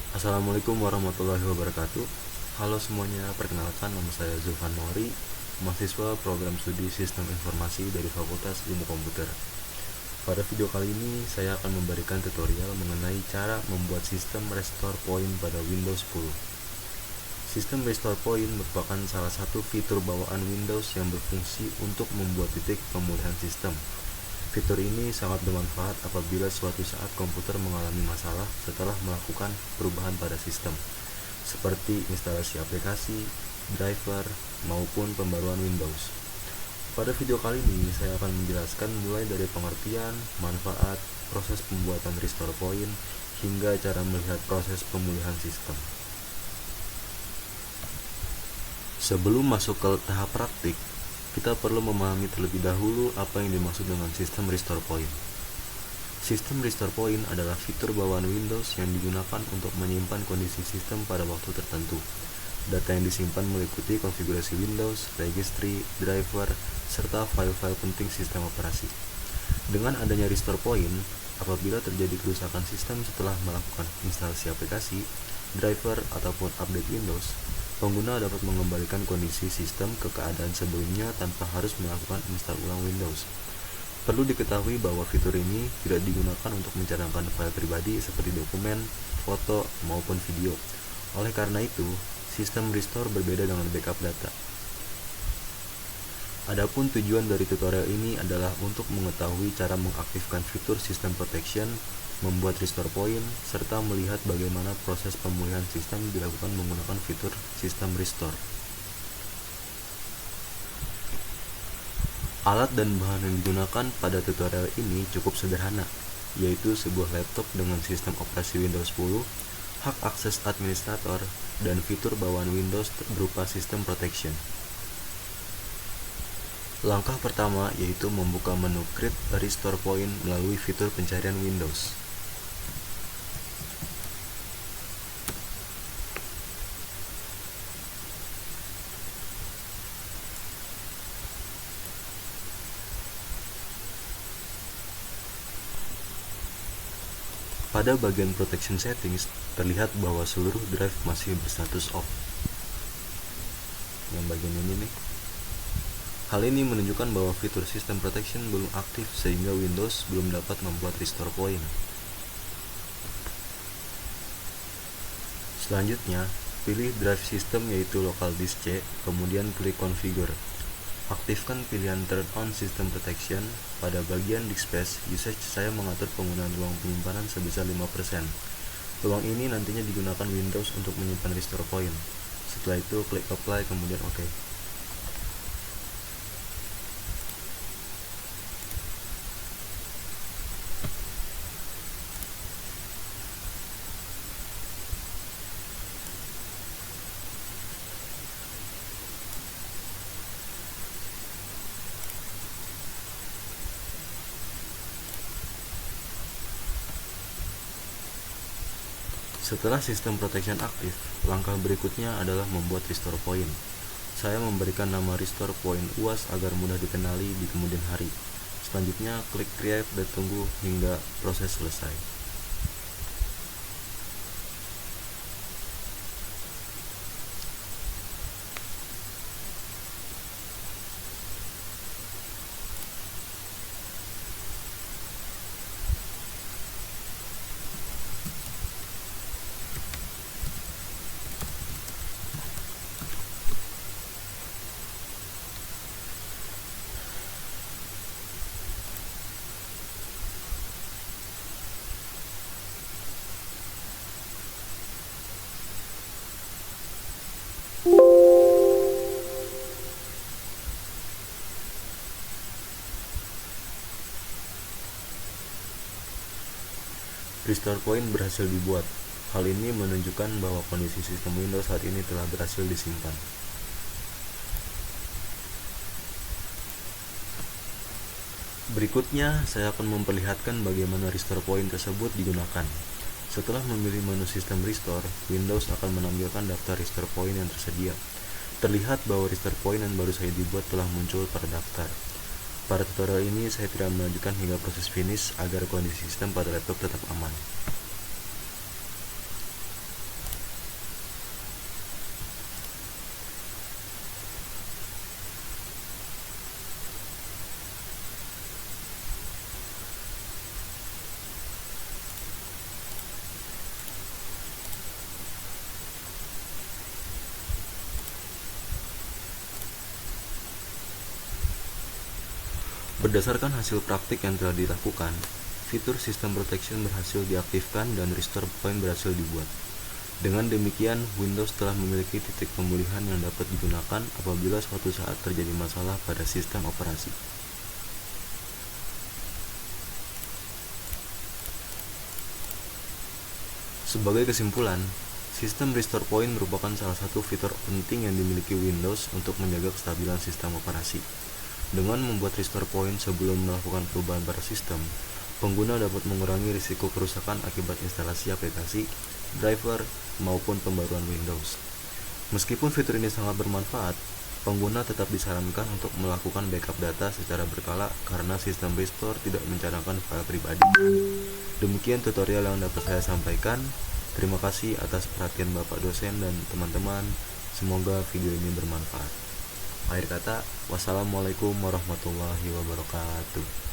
Assalamualaikum warahmatullahi wabarakatuh. Halo semuanya, perkenalkan nama saya Zulfan Nori, mahasiswa program studi Sistem Informasi dari Fakultas Ilmu Komputer. Pada video kali ini, saya akan memberikan tutorial mengenai cara membuat sistem restore point pada Windows 10. Sistem restore point merupakan salah satu fitur bawaan Windows yang berfungsi untuk membuat titik pemulihan sistem. Fitur ini sangat bermanfaat apabila suatu saat komputer mengalami masalah setelah melakukan perubahan pada sistem, seperti instalasi aplikasi, driver, maupun pembaruan Windows. Pada video kali ini, saya akan menjelaskan mulai dari pengertian, manfaat, proses pembuatan restore point, hingga cara melihat proses pemulihan sistem. Sebelum masuk ke tahap praktik, kita perlu memahami terlebih dahulu apa yang dimaksud dengan sistem restore point. Sistem restore point adalah fitur bawaan Windows yang digunakan untuk menyimpan kondisi sistem pada waktu tertentu. Data yang disimpan meliputi konfigurasi Windows, registry, driver, serta file-file penting sistem operasi. Dengan adanya restore point, apabila terjadi kerusakan sistem setelah melakukan instalasi aplikasi, driver, ataupun update Windows, pengguna dapat mengembalikan kondisi sistem ke keadaan sebelumnya tanpa harus melakukan install ulang Windows. Perlu diketahui bahwa fitur ini tidak digunakan untuk mencadangkan file pribadi seperti dokumen, foto, maupun video. Oleh karena itu, sistem restore berbeda dengan backup data. Adapun tujuan dari tutorial ini adalah untuk mengetahui cara mengaktifkan fitur System Protection, membuat restore point, serta melihat bagaimana proses pemulihan sistem dilakukan menggunakan fitur System Restore. Alat dan bahan yang digunakan pada tutorial ini cukup sederhana, yaitu sebuah laptop dengan sistem operasi Windows 10, hak akses administrator, dan fitur bawaan Windows berupa System Protection. Langkah pertama yaitu membuka menu Create a Restore Point melalui fitur pencarian Windows. Pada bagian Protection Settings, terlihat bahwa seluruh drive masih berstatus off. Yang bagian ini nih. Hal ini menunjukkan bahwa fitur System Protection belum aktif sehingga Windows belum dapat membuat restore point. Selanjutnya, pilih drive system yaitu local disk C, kemudian klik configure. Aktifkan pilihan turn on System Protection. Pada bagian disk space, usage saya mengatur penggunaan ruang penyimpanan sebesar 5%. Ruang ini nantinya digunakan Windows untuk menyimpan restore point. Setelah itu, klik apply kemudian OK. Setelah sistem protection aktif, langkah berikutnya adalah membuat restore point. Saya memberikan nama restore point UAS agar mudah dikenali di kemudian hari. Selanjutnya, klik create dan tunggu hingga proses selesai. Restore point berhasil dibuat. Hal ini menunjukkan bahwa kondisi sistem Windows saat ini telah berhasil disimpan. Berikutnya, saya akan memperlihatkan bagaimana restore point tersebut digunakan. Setelah memilih menu sistem restore, Windows akan menampilkan daftar restore point yang tersedia. Terlihat bahwa restore point yang baru saja dibuat telah muncul pada daftar. Pada tutorial ini, saya tidak melanjutkan hingga proses finish agar kondisi sistem pada laptop tetap aman. Berdasarkan hasil praktik yang telah dilakukan, fitur System Protection berhasil diaktifkan dan restore point berhasil dibuat. Dengan demikian, Windows telah memiliki titik pemulihan yang dapat digunakan apabila suatu saat terjadi masalah pada sistem operasi. Sebagai kesimpulan, sistem restore point merupakan salah satu fitur penting yang dimiliki Windows untuk menjaga kestabilan sistem operasi. Dengan membuat restore point sebelum melakukan perubahan pada sistem, pengguna dapat mengurangi risiko kerusakan akibat instalasi aplikasi, driver, maupun pembaruan Windows. Meskipun fitur ini sangat bermanfaat, pengguna tetap disarankan untuk melakukan backup data secara berkala karena sistem restore tidak mencanangkan file pribadi. Demikian tutorial yang dapat saya sampaikan. Terima kasih atas perhatian Bapak dosen dan teman-teman. Semoga video ini bermanfaat. Akhir kata, wassalamualaikum warahmatullahi wabarakatuh.